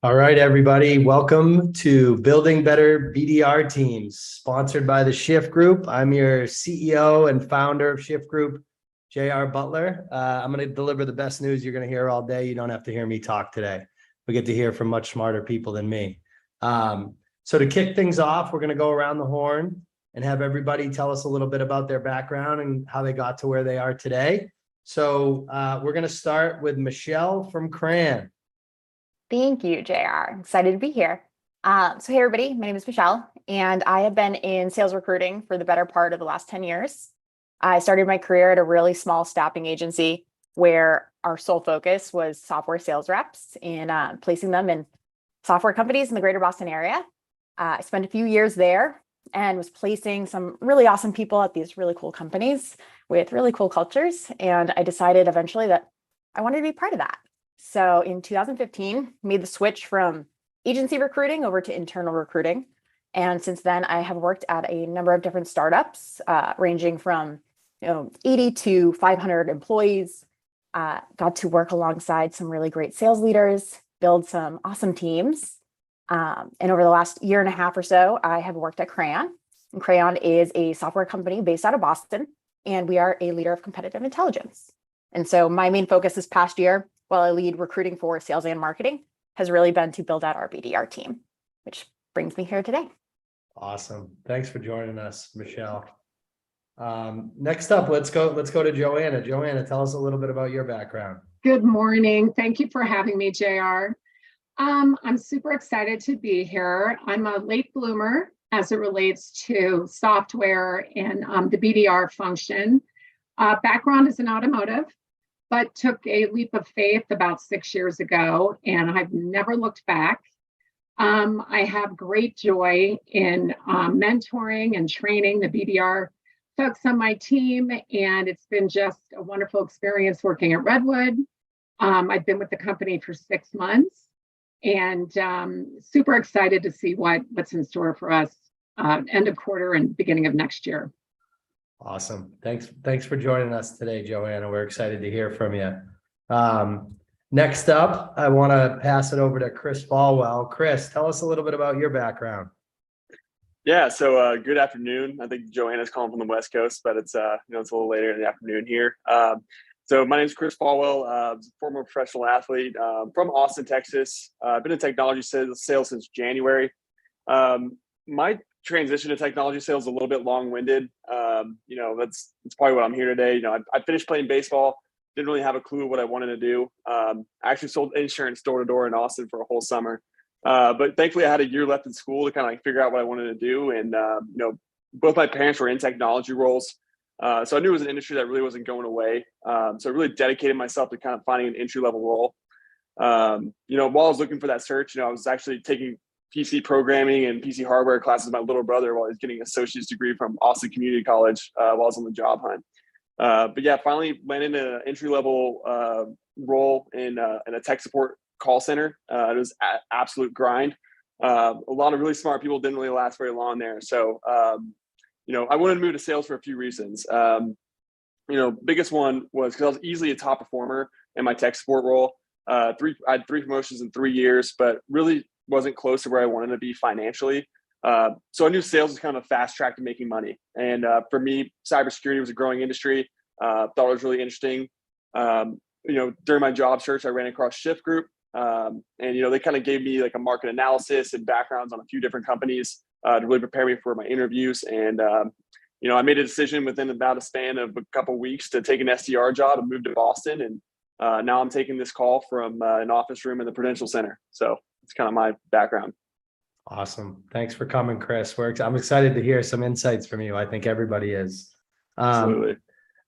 All right, everybody. Welcome to Building Better BDR Teams, sponsored by the Shift Group. I'm your CEO and founder of Shift Group, JR Butler. I'm going to deliver the best news you're going to hear all day. You don't have to hear me talk today. We get to hear from much smarter people than me. So to kick things off, we're going to go around the horn and have everybody tell us a little bit about their background and how they got to where they are today. So we're going to start with Michelle from Cran. Thank you, JR. Excited to be here. Hey, everybody, my name is Michelle, and I have been in sales recruiting for the better part of the last 10 years. I started my career at a really small staffing agency where our sole focus was software sales reps and placing them in software companies in the greater Boston area. I spent a few years there and was placing some really awesome people at these really cool companies with really cool cultures. And I decided eventually that I wanted to be part of that. So in 2015, made the switch from agency recruiting over to internal recruiting. And since then, I have worked at a number of different startups, ranging from 80 to 500 employees. Got to work alongside some really great sales leaders, build some awesome teams. And over the last year and a half or so, I have worked at Crayon. And Crayon is a software company based out of Boston, and we are a leader of competitive intelligence. And so my main focus this past year, while I lead recruiting for sales and marketing, has really been to build out our BDR team, which brings me here today. Awesome. Thanks for joining us, Michelle. Next up, let's go to Joanna. Joanna, tell us a little bit about your background. Good morning. Thank you for having me, JR. I'm super excited to be here. I'm a late bloomer as it relates to software and the BDR function. Background is in automotive, but took a leap of faith about 6 years ago, and I've never looked back. I have great joy in mentoring and training the BDR folks on my team, and it's been just a wonderful experience working at Redwood. I've been with the company for 6 months, and super excited to see what's in store for us end of quarter and beginning of next year. Awesome. Thanks for joining us today, Joanna. We're excited to hear from you. Next up, I want to pass it over to Chris Falwell. Chris, tell us a little bit about your background. Yeah, so good afternoon. I think Joanna's calling from the West Coast, but it's it's a little later in the afternoon here. So my name is Chris Falwell, former professional athlete from Austin, Texas. I've been in technology sales since January. My transition to technology sales is a little bit long-winded. That's probably what I'm here today. I finished playing baseball, didn't really have a clue what I wanted to do. I actually sold insurance door to door in Austin for a whole summer. But thankfully I had a year left in school to kind of figure out what I wanted to do. And, both my parents were in technology roles. So I knew it was an industry that really wasn't going away. So I really dedicated myself to kind of finding an entry-level role. While I was looking for that search, I was actually taking PC programming and PC hardware classes with my little brother while he was getting an associate's degree from Austin Community College while I was on the job hunt. But yeah, finally landed in an entry-level role in a tech support call center. It was an absolute grind. A lot of really smart people didn't really last very long there. So, I wanted to move to sales for a few reasons. Biggest one was because I was easily a top performer in my tech support role. I had 3 promotions in 3 years, but really wasn't close to where I wanted to be financially. So I knew sales was kind of a fast track to making money. And for me, cybersecurity was a growing industry. Thought it was really interesting. During my job search, I ran across Shift Group. And they kind of gave me like a market analysis and backgrounds on a few different companies to really prepare me for my interviews. And, I made a decision within about a span of a couple of weeks to take an SDR job and move to Boston. And now I'm taking this call from an office room in the Prudential Center. So it's kind of my background. Awesome. Thanks for coming, Chris. I'm excited to hear some insights from you. I think everybody is. Absolutely.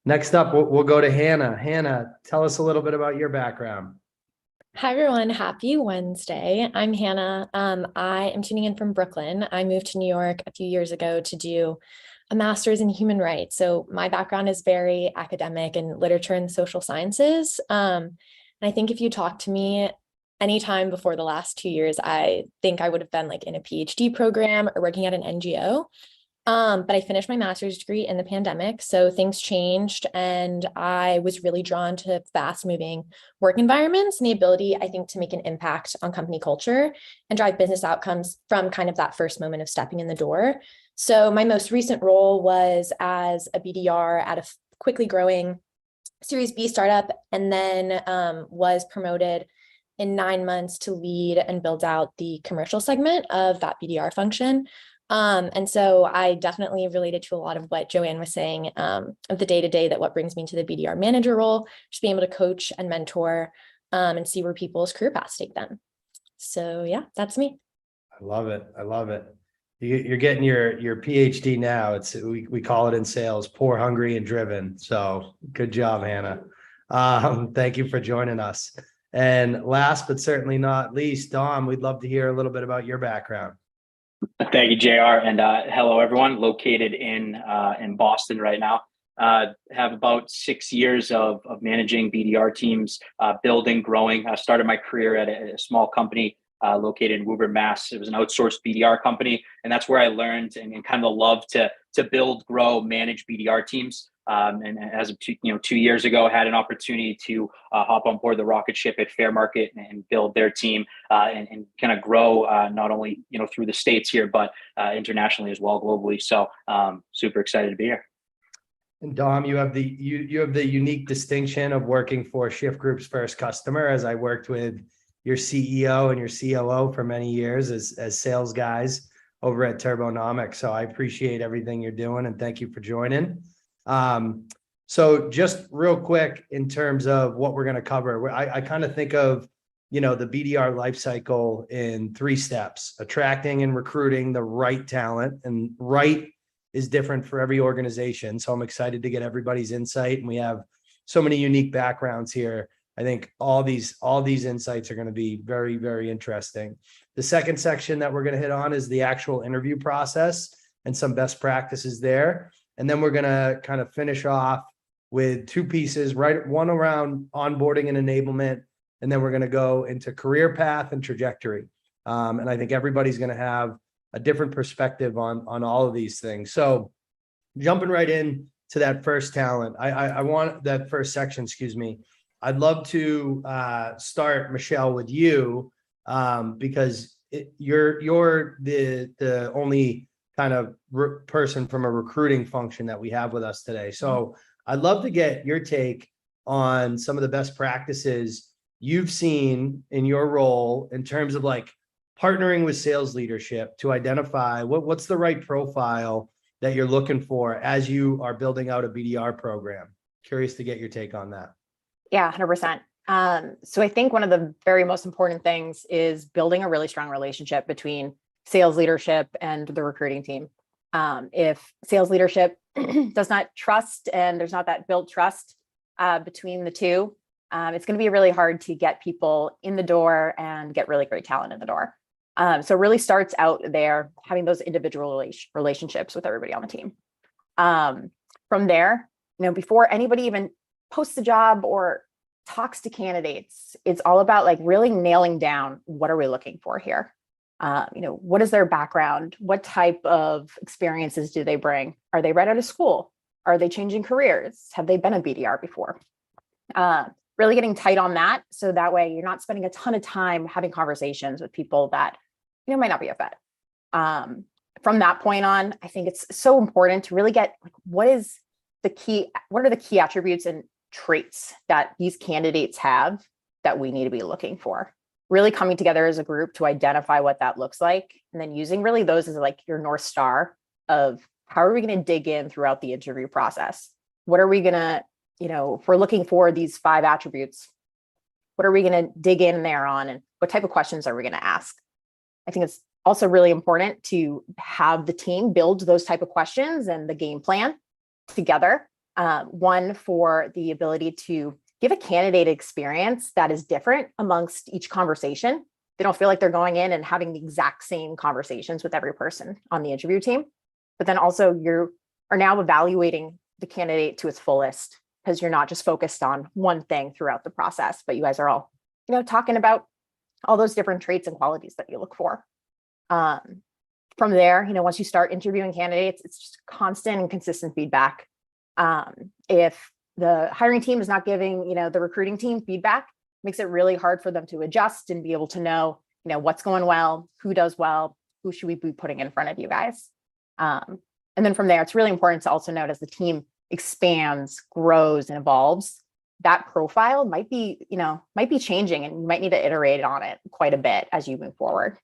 Next up, we'll go to Hannah. Hannah, tell us a little bit about your background. Hi, everyone. Happy Wednesday. I'm Hannah. I am tuning in from Brooklyn. I moved to New York a few years ago to do a master's in human rights. So my background is very academic in literature and social sciences. And I think if you talk to me anytime before the last 2 years, I think I would have been like in a PhD program or working at an NGO. But I finished my master's degree in the pandemic. So things changed and I was really drawn to fast moving work environments and the ability, I think, to make an impact on company culture and drive business outcomes from kind of that first moment of stepping in the door. So my most recent role was as a BDR at a quickly growing Series B startup, and then was promoted in 9 months to lead and build out the commercial segment of that BDR function. And so I definitely related to a lot of what Joanne was saying of the day-to-day, that what brings me to the BDR manager role, just being able to coach and mentor and see where people's career paths take them. So yeah, that's me. I love it. I love it. You're getting your PhD now. We call it in sales, poor, hungry, and driven. So good job, Hannah. Thank you for joining us. And last but certainly not least, Dom, we'd love to hear a little bit about your background. Thank you, JR, and hello, everyone. Located in Boston right now. Have about 6 years of managing BDR teams, building, growing. I started my career at a small company located in Woburn, Mass. It was an outsourced BDR company, and that's where I learned and kind of the love to build, grow, manage BDR teams. And as of 2 years ago, I had an opportunity to hop on board the rocket ship at Fair Market and build their team and kind of grow not only through the States here, but internationally as well, globally. So super excited to be here. And Dom, you have the unique distinction of working for Shift Group's first customer, as I worked with your CEO and your COO for many years as sales guys over at Turbonomics. So I appreciate everything you're doing and thank you for joining. So just real quick in terms of what we're going to cover, I kind of think of, the BDR life cycle in 3 steps: attracting and recruiting the right talent, and right is different for every organization. So I'm excited to get everybody's insight, and we have so many unique backgrounds here. I think all these insights are going to be very, very interesting. The second section that we're going to hit on is the actual interview process and some best practices there. And then we're going to kind of finish off with 2 pieces, right? One around onboarding and enablement, and then we're going to go into career path and trajectory. And I think everybody's going to have a different perspective on all of these things. So jumping right in to that first talent, I want that first section, excuse me. I'd love to start, Michelle, with you because you're the only kind of person from a recruiting function that we have with us today. So I'd love to get your take on some of the best practices you've seen in your role in terms of like partnering with sales leadership to identify what's the right profile that you're looking for as you are building out a BDR program. Curious to get your take on that. Yeah, 100%. So I think one of the very most important things is building a really strong relationship between sales leadership and the recruiting team. If sales leadership does not trust and there's not that built trust between the two, it's going to be really hard to get people in the door and get really great talent in the door. So it really starts out there, having those individual relationships with everybody on the team. From there, before anybody even posts a job or talks to candidates, it's all about like really nailing down, what are we looking for here? What is their background? What type of experiences do they bring? Are they right out of school? Are they changing careers? Have they been a BDR before? Really getting tight on that. So that way you're not spending a ton of time having conversations with people that, might not be a fit. From that point on, I think it's so important to really get like, what are the key attributes and traits that these candidates have that we need to be looking for? Really coming together as a group to identify what that looks like, and then using really those as like your North Star of how are we going to dig in throughout the interview process? What are we going to, if we're looking for these 5 attributes, what are we going to dig in there on, and what type of questions are we going to ask? I think it's also really important to have the team build those type of questions and the game plan together. One for the ability to give a candidate experience that is different amongst each conversation. They don't feel like they're going in and having the exact same conversations with every person on the interview team. But then also you are now evaluating the candidate to its fullest, because you're not just focused on one thing throughout the process, but you guys are all, talking about all those different traits and qualities that you look for. From there, once you start interviewing candidates, it's just constant and consistent feedback. If the hiring team is not giving, the recruiting team feedback, makes it really hard for them to adjust and be able to know, what's going well, who does well, who should we be putting in front of you guys. And then from there, it's really important to also note as the team expands, grows, and evolves, that profile might be changing, and you might need to iterate on it quite a bit as you move forward.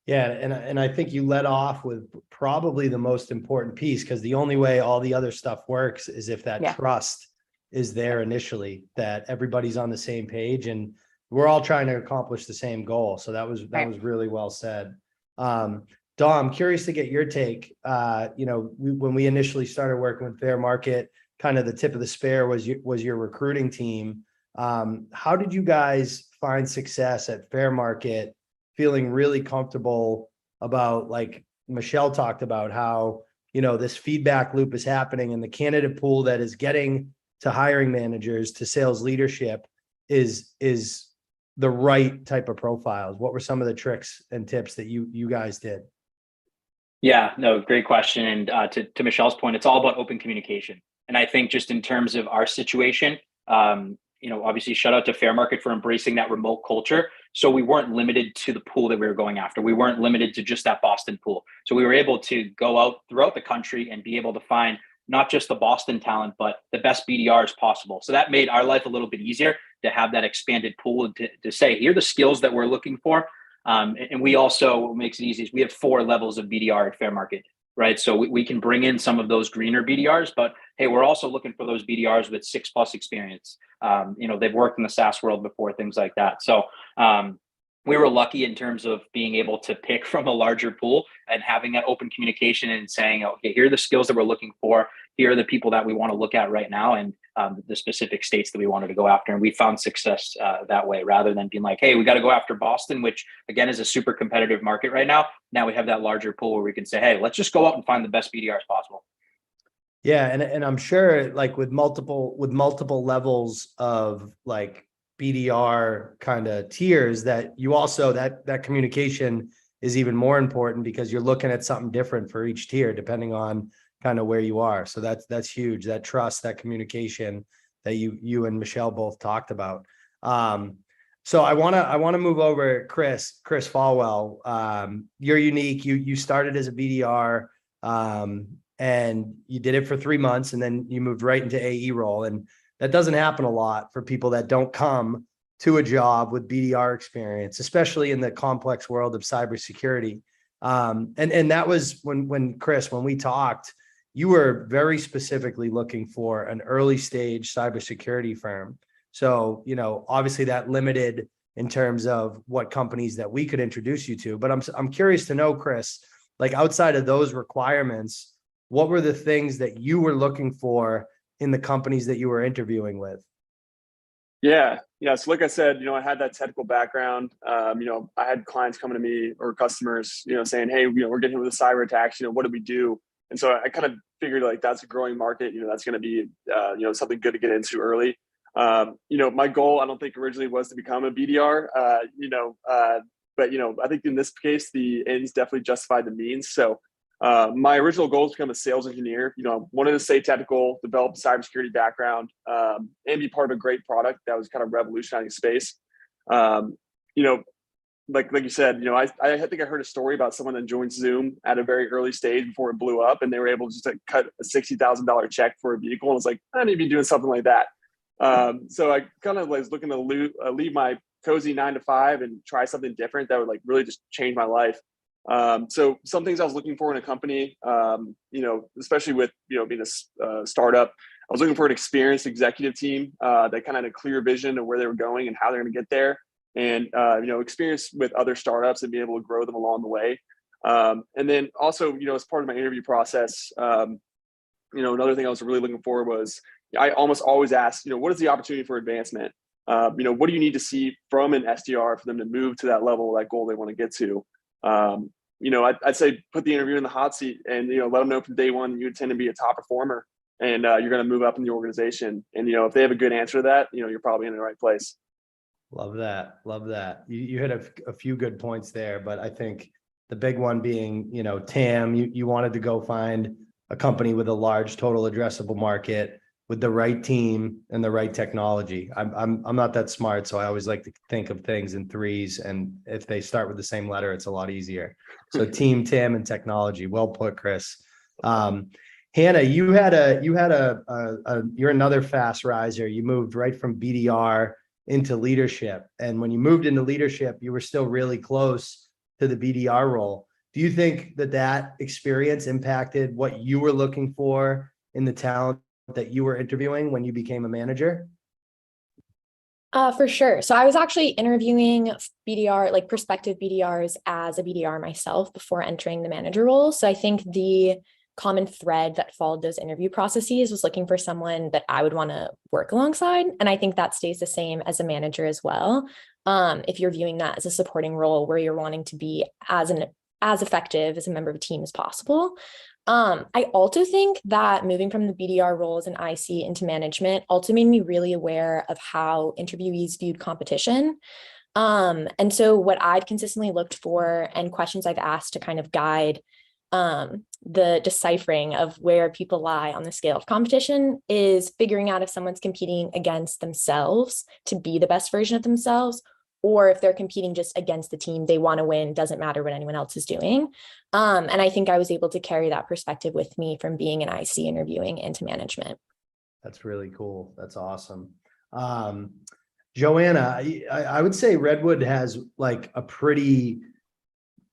Yeah, and I think you led off with probably the most important piece, because the only way all the other stuff works is if that trust is there initially, that everybody's on the same page and we're all trying to accomplish the same goal. So that was really well said. Dom, I'm curious to get your take. When we initially started working with Fair Market, kind of the tip of the spear was your recruiting team. How did you guys find success at Fair Market, feeling really comfortable about, like Michelle talked about, how, this feedback loop is happening and the candidate pool that is getting to hiring managers, to sales leadership is the right type of profiles? What were some of the tricks and tips that you guys did? Yeah, no, great question. And to Michelle's point, it's all about open communication. And I think just in terms of our situation, obviously shout out to Fair Market for embracing that remote culture. So we weren't limited to the pool that we were going after. We weren't limited to just that Boston pool. So we were able to go out throughout the country and be able to find not just the Boston talent, but the best BDRs possible. So that made our life a little bit easier to have that expanded pool and to say, here are the skills that we're looking for. And we also, what makes it easy is we have 4 levels of BDR at Fair Market, right? So we can bring in some of those greener BDRs, but hey, we're also looking for those BDRs with 6+ experience. They've worked in the SaaS world before, things like that. So we were lucky in terms of being able to pick from a larger pool and having that open communication and saying, okay, here are the skills that we're looking for. Here are the people that we want to look at right now, and the specific states that we wanted to go after. And we found success that way, rather than being like, hey, we got to go after Boston, which again is a super competitive market right now. Now we have that larger pool where we can say, hey, let's just go out and find the best BDRs possible. Yeah, and I'm sure, like with multiple levels of like BDR kind of tiers, that you also that communication is even more important, because you're looking at something different for each tier depending on kind of where you are. So that's huge. That trust, that communication that you and Michelle both talked about. So I want to move over Chris Falwell. You're unique. You started as a BDR. And you did it for 3 months, and then you moved right into AE role. And that doesn't happen a lot for people that don't come to a job with BDR experience, especially in the complex world of cybersecurity. And that was when Chris, when we talked, you were very specifically looking for an early stage cybersecurity firm. So, obviously that limited in terms of what companies that we could introduce you to. But I'm curious to know, Chris, like outside of those requirements, what were the things that you were looking for in the companies that you were interviewing with? Yeah. So like I said, I had that technical background. I had clients coming to me, or customers, saying, hey, we're getting hit with a cyber attack. What do we do? And so I kind of figured like that's a growing market. That's going to be, something good to get into early. My goal, I don't think originally was to become a BDR, but I think in this case, the ends definitely justified the means. So my original goal is to become a sales engineer. Wanted to stay technical, develop a cybersecurity background, and be part of a great product that was kind of revolutionizing space. Like you said, I think I heard a story about someone that joined Zoom at a very early stage before it blew up, and they were able to just cut a $60,000 check for a vehicle. And I was like, I need to be doing something like that. So I kind of was looking to leave my cozy 9-to-5 and try something different that would like really just change my life. So some things I was looking for in a company, especially with, being a startup, I was looking for an experienced executive team, that kind of had a clear vision of where they were going and how they're going to get there, and, experience with other startups and be able to grow them along the way. And then also, as part of my interview process, another thing I was really looking for was, I almost always ask, what is the opportunity for advancement? What do you need to see from an SDR for them to move to that level, that goal they want to get to? I'd say put the interview in the hot seat and, let them know from day one you intend to be a top performer, and you're going to move up in the organization. And, if they have a good answer to that, you're probably in the right place. Love that. You hit a few good points there, but I think The big one being, TAM, you wanted to go find a company with a large total addressable market with the right team and the right technology. I'm not that smart, so I always like to think of things in threes, and if they start with the same letter, it's a lot easier. So team, TAM, and technology. Well put, Chris. Hannah, you're another fast riser. You moved right from BDR into leadership, and when you moved into leadership, you were still really close to the BDR role. Do you think that experience impacted what you were looking for in the talent that you were interviewing when you became a manager? For sure. So I was actually interviewing BDR, like prospective BDRs as a BDR myself before entering the manager role. So I think the common thread that followed those interview processes was looking for someone that I would want to work alongside. And I think that stays the same as a manager as well. If you're viewing that as a supporting role where you're wanting to be as effective as a member of a team as possible. I also think that moving from the BDR role as an IC into management also made me really aware of how interviewees viewed competition. And so what I've consistently looked for and questions I've asked to kind of guide the deciphering of where people lie on the scale of competition is figuring out if someone's competing against themselves to be the best version of themselves, or if they're competing just against the team, they want to win, doesn't matter what anyone else is doing. And I think I was able to carry that perspective with me from being an IC interviewing into management. That's really cool. That's awesome. Joanna, I would say Redwood has like a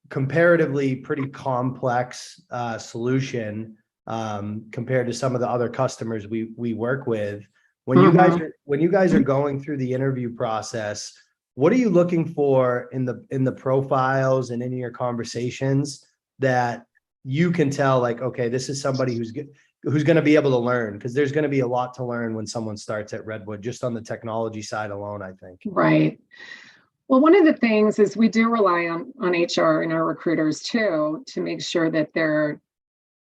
comparatively pretty complex solution compared to some of the other customers we work with. When you guys are going through the interview process, what are you looking for in the profiles and in your conversations that you can tell, like, okay, this is somebody who's going to be able to learn? Because there's going to be a lot to learn when someone starts at Redwood, just on the technology side alone, I think. Right. Well, one of the things is we do rely on HR and our recruiters too, to make sure that their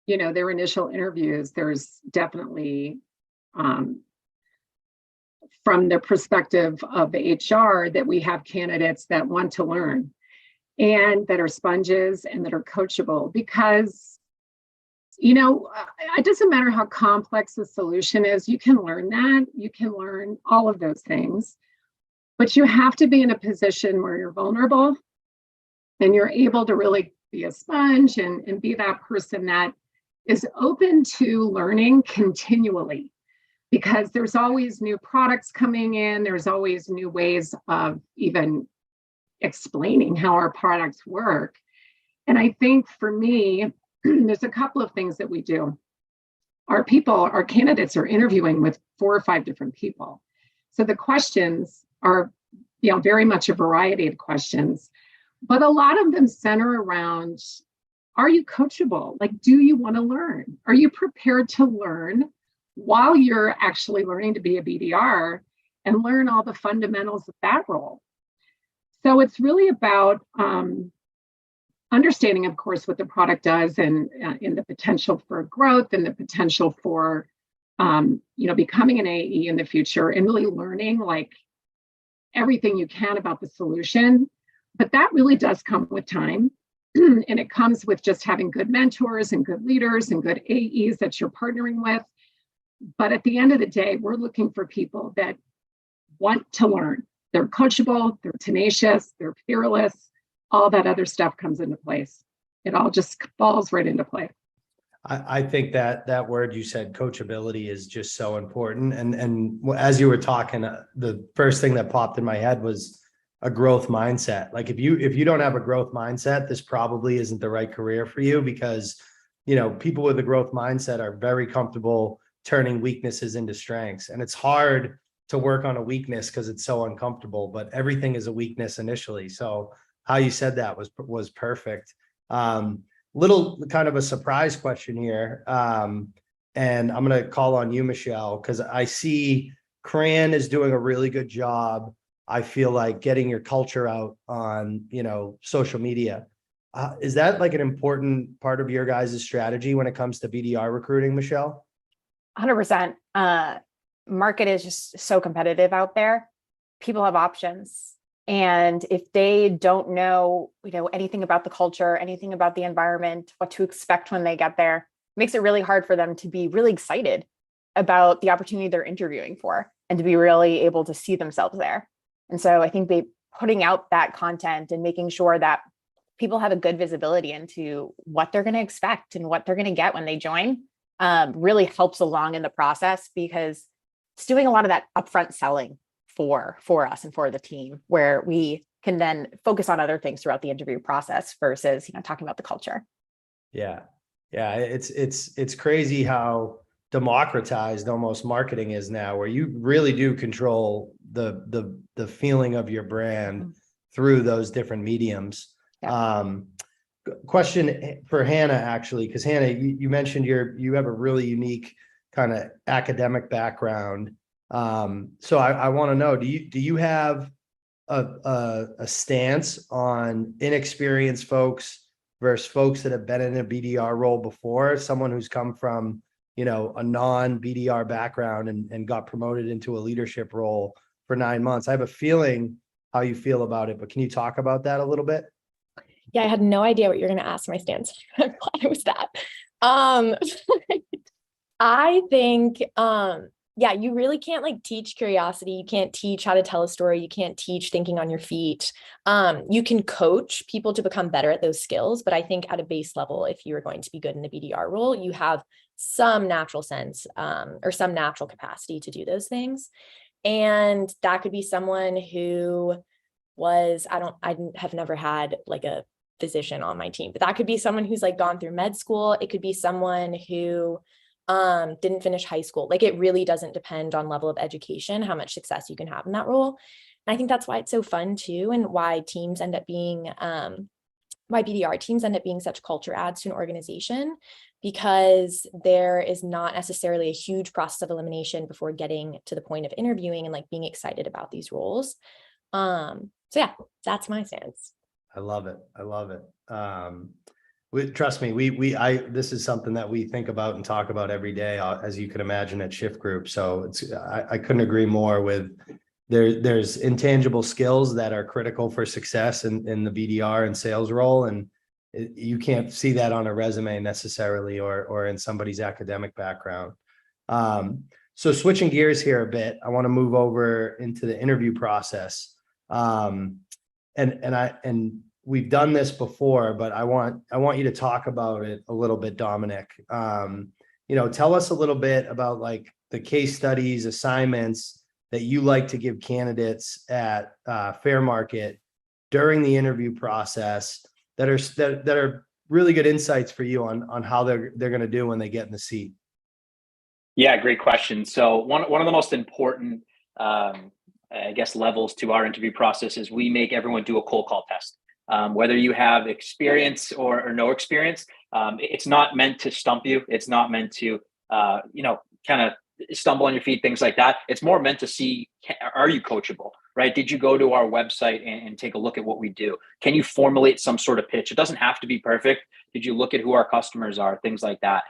initial interviews, there's definitely from the perspective of the HR, that we have candidates that want to learn and that are sponges and that are coachable, because, it doesn't matter how complex the solution is, you can learn that, you can learn all of those things, but you have to be in a position where you're vulnerable and you're able to really be a sponge and be that person that is open to learning continually. Because there's always new products coming in, there's always new ways of even explaining how our products work. And I think for me, there's a couple of things that we do. Our candidates are interviewing with 4 or 5 different people. So the questions are, very much a variety of questions, but a lot of them center around, are you coachable? Like, do you want to learn? Are you prepared to learn while you're actually learning to be a BDR and learn all the fundamentals of that role? So it's really about understanding, of course, what the product does and the potential for growth and the potential for, becoming an AE in the future, and really learning like everything you can about the solution. But that really does come with time. And it comes with just having good mentors and good leaders and good AEs that you're partnering with. But at the end of the day, we're looking for people that want to learn. They're coachable, they're tenacious, they're fearless. All that other stuff comes into place. It all just falls right into play. I think that word you said, coachability, is just so important. And as you were talking, the first thing that popped in my head was a growth mindset. Like if you don't have a growth mindset, this probably isn't the right career for you, because people with a growth mindset are very comfortable turning weaknesses into strengths. And it's hard to work on a weakness because it's so uncomfortable, but everything is a weakness initially. So how you said that was perfect. Little kind of a surprise question here. And I'm going to call on you, Michelle, because I see Cran is doing a really good job, I feel like, getting your culture out on, social media. Is that like an important part of your guys' strategy when it comes to BDR recruiting, Michelle? 100%. Market is just so competitive out there. People have options. And if they don't know, anything about the culture, anything about the environment, what to expect when they get there, it makes it really hard for them to be really excited about the opportunity they're interviewing for and to be really able to see themselves there. And so I think putting out that content and making sure that people have a good visibility into what they're going to expect and what they're going to get when they join really helps along in the process, because it's doing a lot of that upfront selling for us and for the team, where we can then focus on other things throughout the interview process versus, talking about the culture. Yeah. Yeah. It's crazy how democratized almost marketing is now, where you really do control the feeling of your brand through those different mediums. Yeah. Question for Hannah, actually, because Hannah, you mentioned you have a really unique kind of academic background. So I want to know, do you have a stance on inexperienced folks versus folks that have been in a BDR role before? Someone who's come from, a non-BDR background and got promoted into a leadership role for 9 months. I have a feeling how you feel about it, but can you talk about that a little bit? Yeah, I had no idea what you're going to ask my stance. I'm glad it was that. I think, yeah, you really can't teach curiosity. You can't teach how to tell a story. You can't teach thinking on your feet. You can coach people to become better at those skills. But I think at a base level, if you are going to be good in a BDR role, you have some natural sense or some natural capacity to do those things. And that could be someone who was, I have never had a physician on my team, but that could be someone who's gone through med school. It could be someone who didn't finish high school. It really doesn't depend on level of education, how much success you can have in that role. And I think that's why it's so fun too, and why teams end up being, why BDR teams end up being such culture adds to an organization, because there is not necessarily a huge process of elimination before getting to the point of interviewing and being excited about these roles. So yeah, that's my stance. I love it. I love it. Trust me, this is something that we think about and talk about every day, as you can imagine, at Shift Group. So I couldn't agree more with there's intangible skills that are critical for success in the BDR and sales role. And you can't see that on a resume necessarily, or in somebody's academic background. So switching gears here a bit, I want to move over into the interview process. And we've done this before, but I want you to talk about it a little bit, Dominic. Tell us a little bit about the case studies, assignments that you like to give candidates at Fair Market during the interview process that are really good insights for you on how they're going to do when they get in the seat. Yeah, great question. So one of the most important, levels to our interview process is we make everyone do a cold call test. Whether you have experience or no experience, it's not meant to stump you. It's not meant to, kind of stumble on your feet, things like that. It's more meant to see, are you coachable, right? Did you go to our website and take a look at what we do? Can you formulate some sort of pitch? It doesn't have to be perfect. Did you look at who our customers are? Things like that.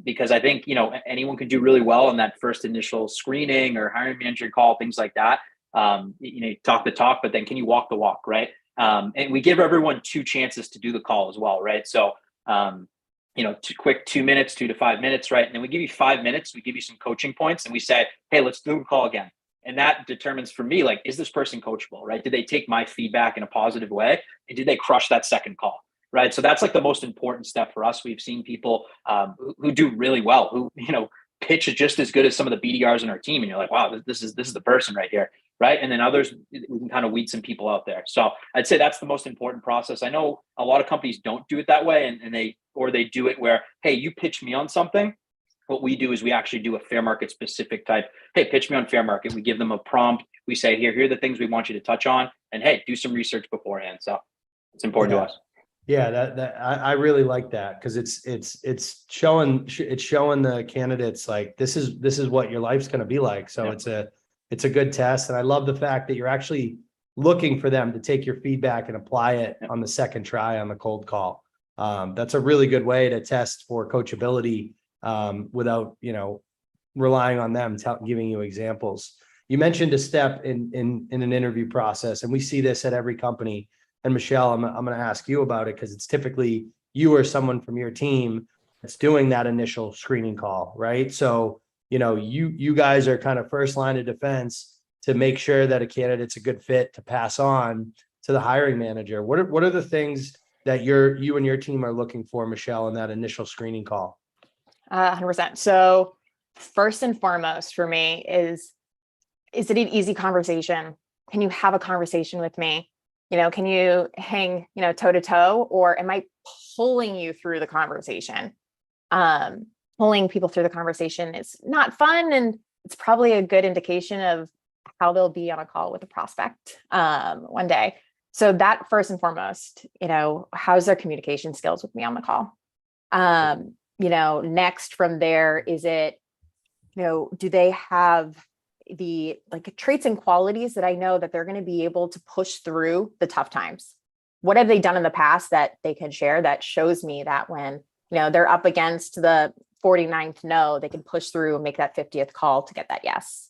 Because I think, anyone can do really well in that first initial screening or hiring manager call, things like that. Talk the talk, but then can you walk the walk, right? And we give everyone 2 chances to do the call as well, right? So, 2 minutes, 2 to 5 minutes, right? And then we give you 5 minutes, we give you some coaching points, and we say, hey, let's do the call again. And that determines for me, is this person coachable, right? Did they take my feedback in a positive way? And did they crush that second call, right? So that's the most important step for us. We've seen people who do really well, who, pitch just as good as some of the BDRs in our team. And you're like, wow, this is the person right here. Right. And then others, we can kind of weed some people out there. So I'd say that's the most important process. I know a lot of companies don't do it that way, and they do it where, hey, you pitch me on something. What we do is we actually do a Fair Market specific type. Hey, pitch me on Fair Market. We give them a prompt. We say, here are the things we want you to touch on. And hey, do some research beforehand. So it's important to us. Yeah, I really like that, because it's showing the candidates this is what your life's going to be like. So yeah. It's a good test. And I love the fact that you're actually looking for them to take your feedback and apply it on the second try on the cold call. That's a really good way to test for coachability without, relying on them giving you examples. you mentioned a step in an interview process, and we see this at every company. And Michelle, I'm going to ask you about it because it's typically you or someone from your team that's doing that initial screening call, right? So, you guys are kind of first line of defense to make sure that a candidate's a good fit to pass on to the hiring manager. What are the things that you and your team are looking for, Michelle, in that initial screening call? 100%. So first and foremost for me is it an easy conversation? Can you have a conversation with me? Can you hang, toe to toe, or am I pulling you through the conversation? Pulling people through the conversation is not fun. And it's probably a good indication of how they'll be on a call with a prospect one day. So that first and foremost, how's their communication skills with me on the call? Next from there, is it, do they have the traits and qualities that I know that they're going to be able to push through the tough times? What have they done in the past that they can share that shows me that when, they're up against the 49th no, they can push through and make that 50th call to get that yes.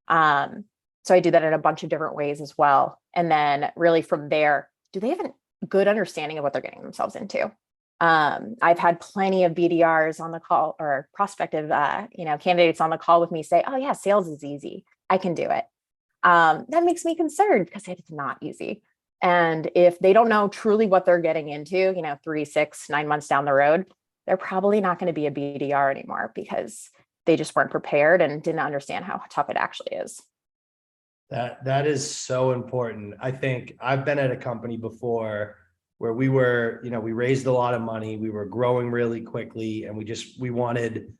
So I do that in a bunch of different ways as well. And then really from there, do they have a good understanding of what they're getting themselves into? I've had plenty of BDRs on the call, or prospective, candidates on the call with me say, "Oh yeah, sales is easy. I can do it." That makes me concerned because it's not easy. And if they don't know truly what they're getting into, 3, 6, 9 months down the road, they're probably not going to be a BDR anymore because they just weren't prepared and didn't understand how tough it actually is. That is so important. I think I've been at a company before where we were, we raised a lot of money, we were growing really quickly, and we wanted,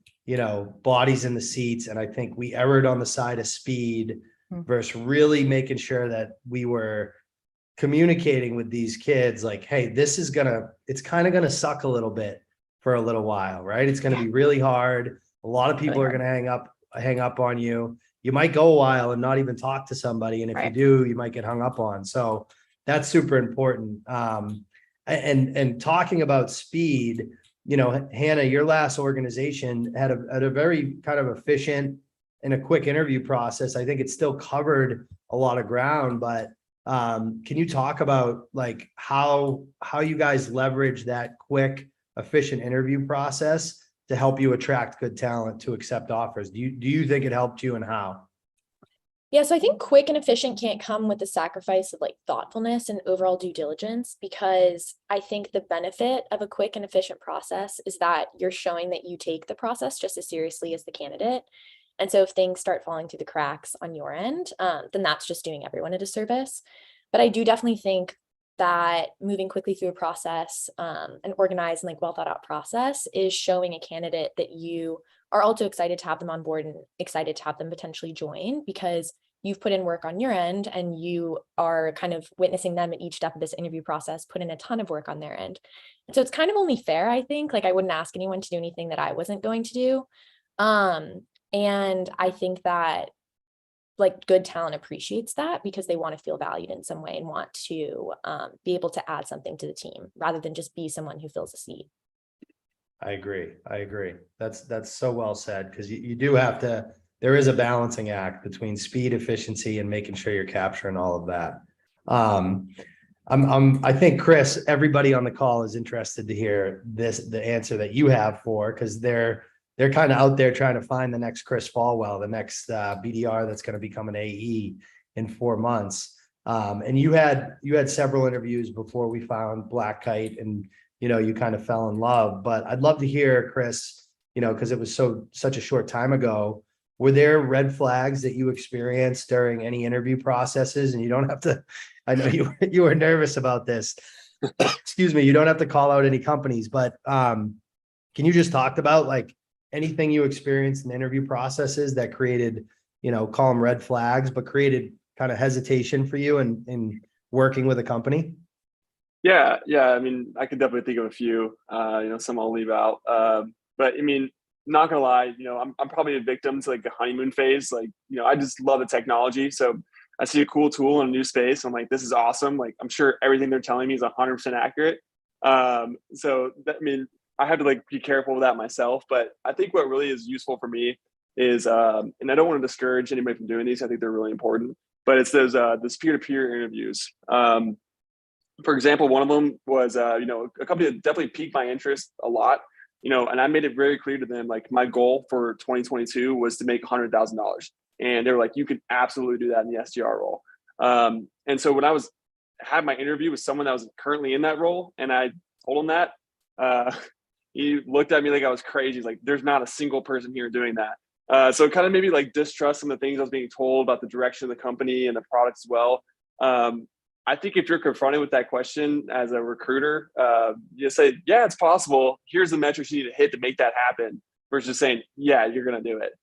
bodies in the seats. And I think we erred on the side of speed versus really making sure that we were communicating with these kids like, hey, it's kind of going to suck a little bit for a little while, right? It's going to be really hard. A lot of people are going to hang up on you. You might go a while and not even talk to somebody. And if you do, you might get hung up on. So that's super important. And talking about speed, Hannah, your last organization had a very kind of efficient and a quick interview process. I think it still covered a lot of ground, but can you talk about how you guys leverage that quick, efficient interview process to help you attract good talent to accept offers? Do you think it helped you, and how? Yeah, so I think quick and efficient can't come with the sacrifice of thoughtfulness and overall due diligence, because I think the benefit of a quick and efficient process is that you're showing that you take the process just as seriously as the candidate. And so if things start falling through the cracks on your end, then that's just doing everyone a disservice. But I do definitely think that moving quickly through a process, an organized and well thought out process, is showing a candidate that you are also excited to have them on board and excited to have them potentially join, because you've put in work on your end and you are kind of witnessing them at each step of this interview process put in a ton of work on their end. And so it's kind of only fair, I think. I wouldn't ask anyone to do anything that I wasn't going to do. And I think that good talent appreciates that because they want to feel valued in some way and want to be able to add something to the team rather than just be someone who fills a seat. I agree. That's so well said, because you do have to, there is a balancing act between speed, efficiency, and making sure you're capturing all of that. I think, Chris, everybody on the call is interested to hear the answer that you have because they're kind of out there trying to find the next Chris Falwell, the next BDR that's going to become an AE in 4 months. And you had several interviews before we found Black Kite, and you kind of fell in love. But I'd love to hear, Chris, because it was such a short time ago, were there red flags that you experienced during any interview processes? And you don't have to, I know you were nervous about this. Excuse me, you don't have to call out any companies, but can you just talk about anything you experienced in interview processes that created, call them red flags, but created kind of hesitation for you in working with a company? Yeah. I mean, I could definitely think of a few, some I'll leave out. But I mean, not gonna lie, I'm probably a victim to a honeymoon phase. I just love the technology. So I see a cool tool in a new space. I'm like, this is awesome. I'm sure everything they're telling me is 100% accurate. So I mean, I have to be careful with that myself. But I think what really is useful for me is, and I don't want to discourage anybody from doing these. I think they're really important, but it's those peer-to-peer interviews. For example, one of them was, a company that definitely piqued my interest a lot, and I made it very clear to them, like my goal for 2022 was to make $100,000. And they were like, you can absolutely do that in the SDR role. And so when I had my interview with someone that was currently in that role, and I told him that, he looked at me like I was crazy. He's like, there's not a single person here doing that. So it kind of made me like distrust some of the things I was being told about the direction of the company and the product as well. I think if you're confronted with that question as a recruiter, you say, yeah, it's possible. Here's the metrics you need to hit to make that happen, versus saying, yeah, you're going to do it.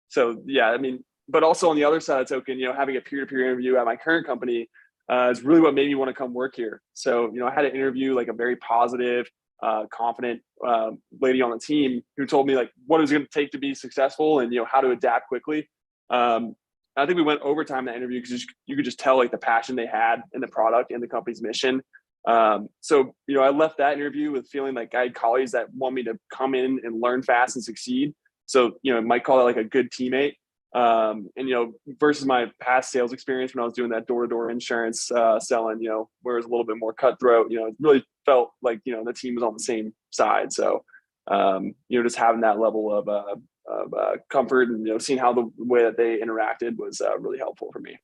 So yeah, I mean, but also on the other side of the token, having a peer-to-peer interview at my current company is really what made me want to come work here. So, I had an interview, like a very positive, confident lady on the team who told me like what it was going to take to be successful and, how to adapt quickly. I think we went overtime in that interview because you could just tell like the passion they had in the product and the company's mission. So, I left that interview with feeling like I had colleagues that want me to come in and learn fast and succeed. So, might call it like a good teammate. And, versus my past sales experience when I was doing that door-to-door insurance selling, where it was a little bit more cutthroat, it really felt like, the team was on the same side. So, just having that level of comfort and, seeing how the way that they interacted was really helpful for me.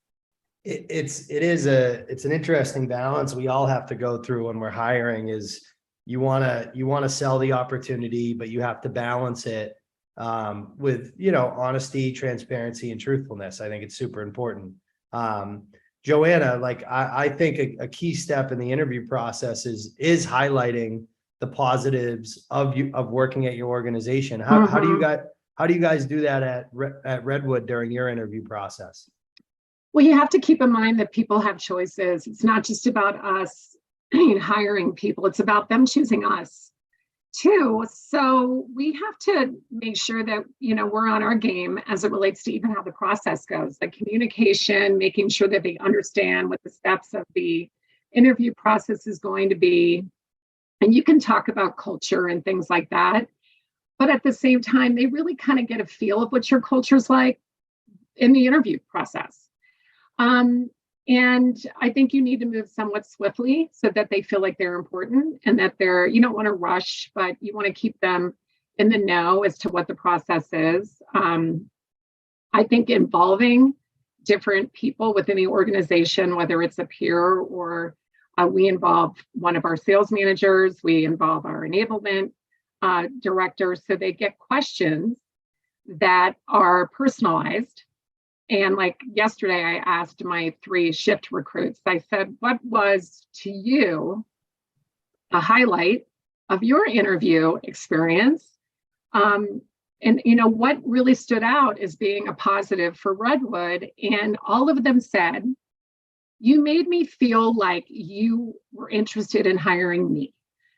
It's an interesting balance we all have to go through when we're hiring. Is you want to sell the opportunity, but you have to balance it with honesty, transparency, and truthfulness. I think it's super important. Joanna, like I think a key step in the interview process is highlighting the positives of working at your organization. How do you guys do that at Redwood during your interview process? Well, you have to keep in mind that people have choices. It's not just about us hiring people, it's about them choosing us too. So we have to make sure that, we're on our game as it relates to even how the process goes, like communication, making sure that they understand what the steps of the interview process is going to be. And you can talk about culture and things like that. But at the same time, they really kind of get a feel of what your culture's like in the interview process. And I think you need to move somewhat swiftly so that they feel like they're important and that you don't want to rush, but you want to keep them in the know as to what the process is. I think involving different people within the organization, whether it's a peer or we involve one of our sales managers, we involve our enablement director, so they get questions that are personalized. And like yesterday, I asked my 3 shift recruits, I said, what was to you a highlight of your interview experience? And what really stood out as being a positive for Redwood? And all of them said, you made me feel like you were interested in hiring me,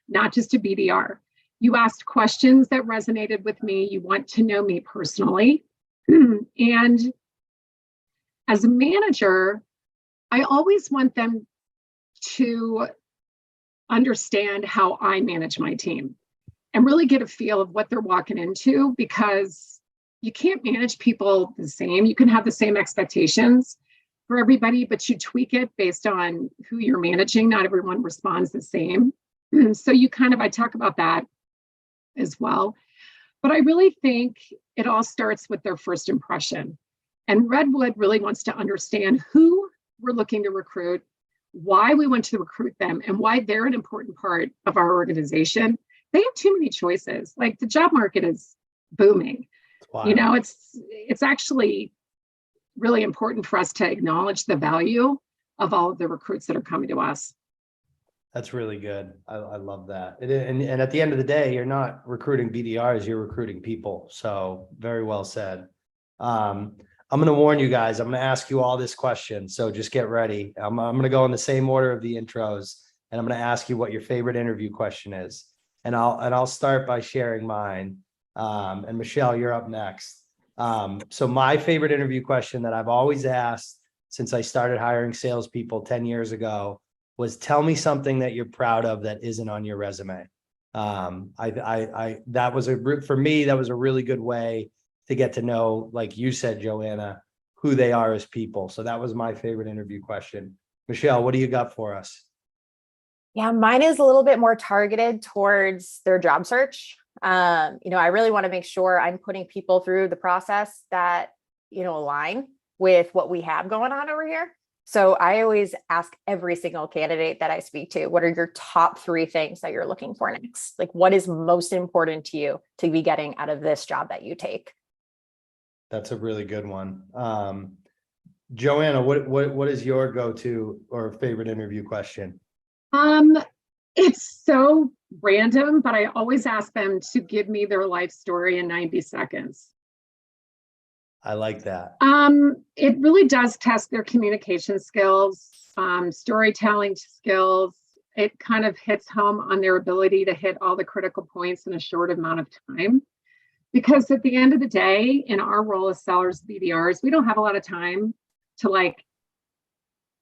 not just a BDR. You asked questions that resonated with me. You want to know me personally. And as a manager, I always want them to understand how I manage my team and really get a feel of what they're walking into, because you can't manage people the same. You can have the same expectations for everybody, but you tweak it based on who you're managing. Not everyone responds the same. So I talk about that as well. But I really think it all starts with their first impression. And Redwood really wants to understand who we're looking to recruit, why we want to recruit them, and why they're an important part of our organization. They have too many choices. Like the job market is booming. Wow. It's actually really important for us to acknowledge the value of all of the recruits that are coming to us. That's really good. I love that. And at the end of the day, you're not recruiting BDRs, you're recruiting people. So very well said. I'm going to warn you guys, I'm going to ask you all this question. So just get ready. I'm going to go in the same order of the intros, and I'm going to ask you what your favorite interview question is. And I'll start by sharing mine. And Michelle, you're up next. So my favorite interview question that I've always asked since I started hiring salespeople 10 years ago was, tell me something that you're proud of that isn't on your resume. For me, that was a really good way to get to know, like you said, Joanna, who they are as people. So that was my favorite interview question. Michelle, what do you got for us? Yeah, mine is a little bit more targeted towards their job search. I really want to make sure I'm putting people through the process that, align with what we have going on over here. So I always ask every single candidate that I speak to, what are your top 3 things that you're looking for next? Like, what is most important to you to be getting out of this job that you take? That's a really good one. Joanna, what is your go-to or favorite interview question? It's so random, but I always ask them to give me their life story in 90 seconds. I like that. It really does test their communication skills, storytelling skills. It kind of hits home on their ability to hit all the critical points in a short amount of time. Because at the end of the day, in our role as sellers, BDRs, we don't have a lot of time to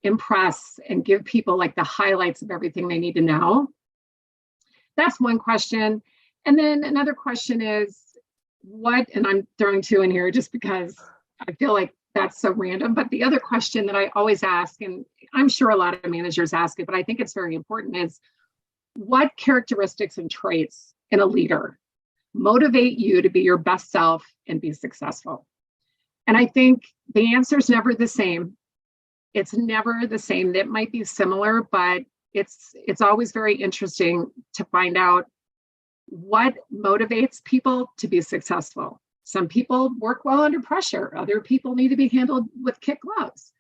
impress and give people the highlights of everything they need to know. That's one question. And then another question is and I'm throwing 2 in here just because I feel like that's so random, but the other question that I always ask, and I'm sure a lot of managers ask it, but I think it's very important, is what characteristics and traits in a leader motivate you to be your best self and be successful? And I think the answer is never the same. It's never the same. It might be similar, but it's always very interesting to find out what motivates people to be successful. Some people work well under pressure. Other people need to be handled with kid gloves.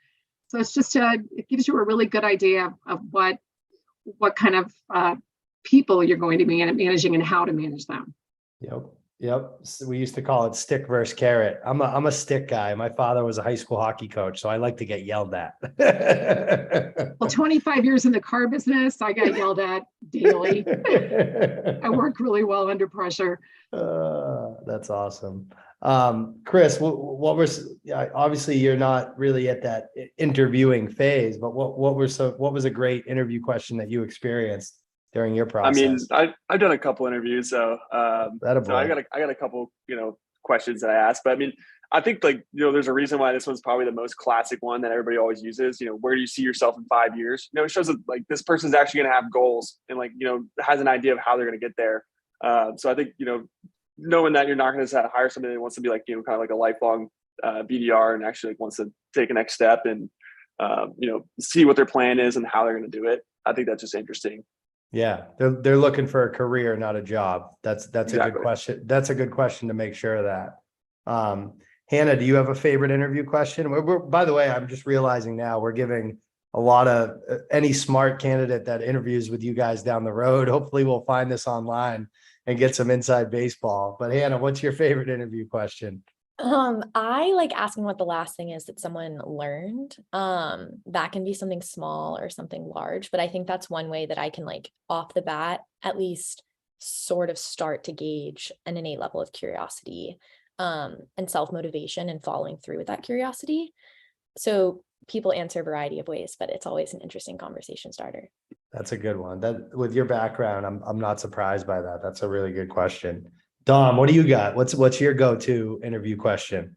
So it's just it gives you a really good idea of what kind of people you're going to be managing and how to manage them. Yep. So we used to call it stick versus carrot. I'm a stick guy. My father was a high school hockey coach, so I like to get yelled at. Well, 25 years in the car business, I got yelled at daily. I work really well under pressure. That's awesome. Chris, what was, obviously you're not really at that interviewing phase, but what was a great interview question that you experienced during your process? I mean, I've done a couple interviews, so I got a couple, questions that I asked. But I mean, I think there's a reason why this one's probably the most classic one that everybody always uses. Where do you see yourself in 5 years? It shows that this person's actually going to have goals and has an idea of how they're going to get there. So I think knowing that you're not going to hire somebody that wants to be kind of like a lifelong BDR and actually wants to take a next step and see what their plan is and how they're going to do it. I think that's just interesting. Yeah, they're looking for a career, not a job. That's exactly a good question. That's a good question to make sure of that. Hannah, do you have a favorite interview question? By the way, I'm just realizing now we're giving a lot of any smart candidate that interviews with you guys down the road. Hopefully we'll find this online and get some inside baseball. But Hannah, what's your favorite interview question? I like asking what the last thing is that someone learned. That can be something small or something large, but I think that's one way that I can off the bat, at least sort of start to gauge an innate level of curiosity, and self-motivation and following through with that curiosity. So people answer a variety of ways, but it's always an interesting conversation starter. That's a good one. That with your background, I'm not surprised by that. That's a really good question. Dom, what do you got? What's your go-to interview question?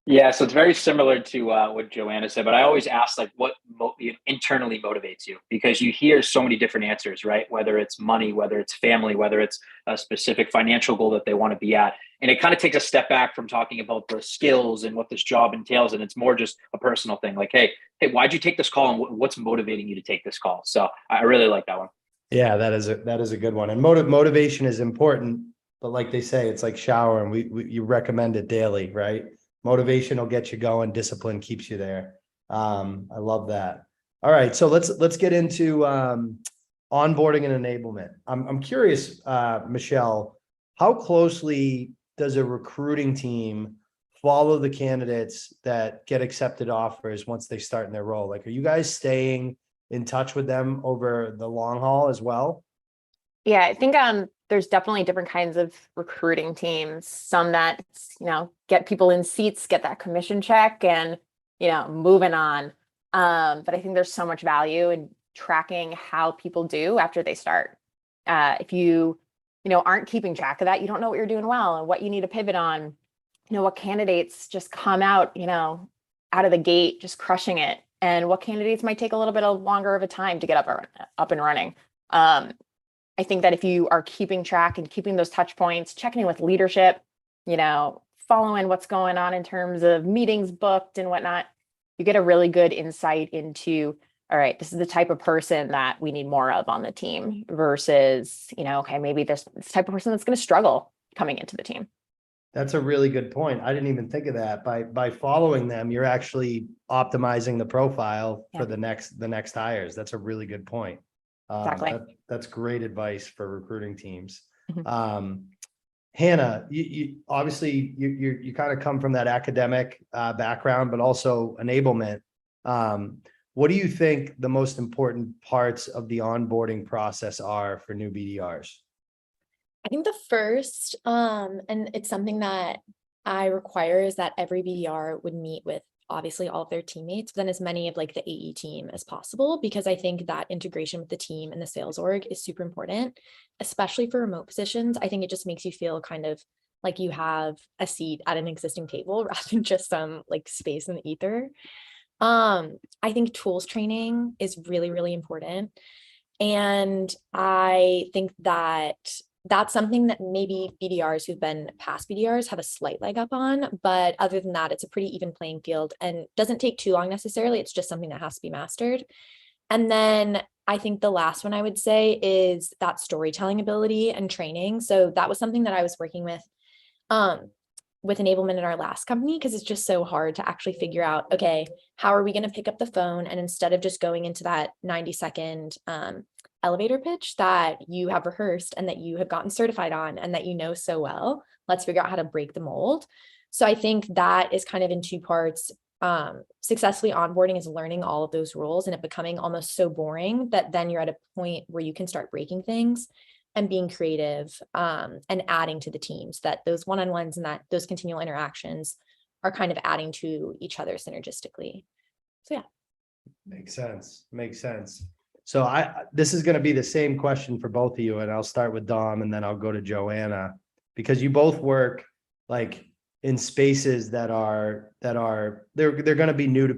Yeah, so it's very similar to what Joanna said, but I always ask what internally motivates you, because you hear so many different answers, right? Whether it's money, whether it's family, whether it's a specific financial goal that they want to be at. And it kind of takes a step back from talking about the skills and what this job entails. And it's more just a personal thing. Hey, why'd you take this call and what's motivating you to take this call? So I really like that one. Yeah, that is a good one. And motivation is important, but like they say, it's like showering. You recommend it daily, right? Motivation will get you going. Discipline keeps you there. I love that. All right, so let's get into onboarding and enablement. I'm curious, Michelle, how closely does a recruiting team follow the candidates that get accepted offers once they start in their role? Are you guys staying in touch with them over the long haul as well? Yeah, I think there's definitely different kinds of recruiting teams. Some that, get people in seats, get that commission check and, moving on. But I think there's so much value in tracking how people do after they start. If you, aren't keeping track of that, you don't know what you're doing well and what you need to pivot on. what candidates just come out, out of the gate, just crushing it, and what candidates might take a little bit longer of a time to get up and running. I think that if you are keeping track and keeping those touch points, checking in with leadership, following what's going on in terms of meetings booked and whatnot, you get a really good insight into, all right, this is the type of person that we need more of on the team versus, okay, maybe there's this type of person that's going to struggle coming into the team. That's a really good point. I didn't even think of that. By following them, you're actually optimizing the profile for the next hires. That's a really good point. Exactly. That's great advice for recruiting teams. Mhm. Hannah, you obviously you kind of come from that academic background, but also enablement. What do you think the most important parts of the onboarding process are for new BDRs? I think the first, and it's something that I require, is that every BDR would meet with obviously all of their teammates, but then as many of like the AE team as possible, because I think that integration with the team and the sales org is super important, especially for remote positions. I think it just makes you feel kind of like you have a seat at an existing table rather than just some like space in the ether. I think tools training is really, really important. And I think that that's something that maybe BDRs who've been past BDRs have a slight leg up on, but other than that, it's a pretty even playing field and doesn't take too long necessarily. It's just something that has to be mastered. And then I think the last one I would say is that storytelling ability and training. So that was something that I was working with enablement in our last company, because it's just so hard to actually figure out, okay, how are we going to pick up the phone? And instead of just going into that 90-second elevator pitch that you have rehearsed and that you have gotten certified on and that you know so well, let's figure out how to break the mold. So I think that is kind of in two parts. Successfully onboarding is learning all of those rules and it becoming almost so boring that then you're at a point where you can start breaking things and being creative and adding to the teams, that those one-on-ones and that those continual interactions are kind of adding to each other synergistically. So yeah. Makes sense. So this is going to be the same question for both of you, and I'll start with Dom and then I'll go to Joanna, because you both work like in spaces that are they're going to be new to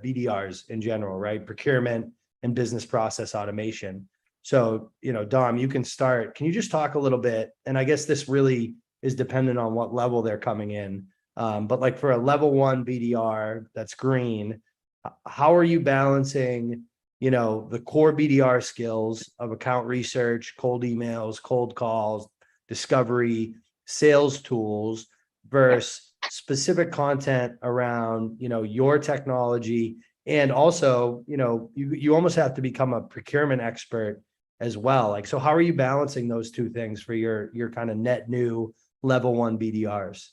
BDRs in general, right? Procurement and business process automation. So, Dom, you can start. Can you just talk a little bit? And I guess this really is dependent on what level they're coming in. But like for a level 1 BDR that's green, how are you balancing, the core BDR skills of account research, cold emails, cold calls, discovery, sales tools versus specific content around, your technology? And also, you almost have to become a procurement expert as well. Like, so how are you balancing those two things for your kind of net new level 1 BDRs?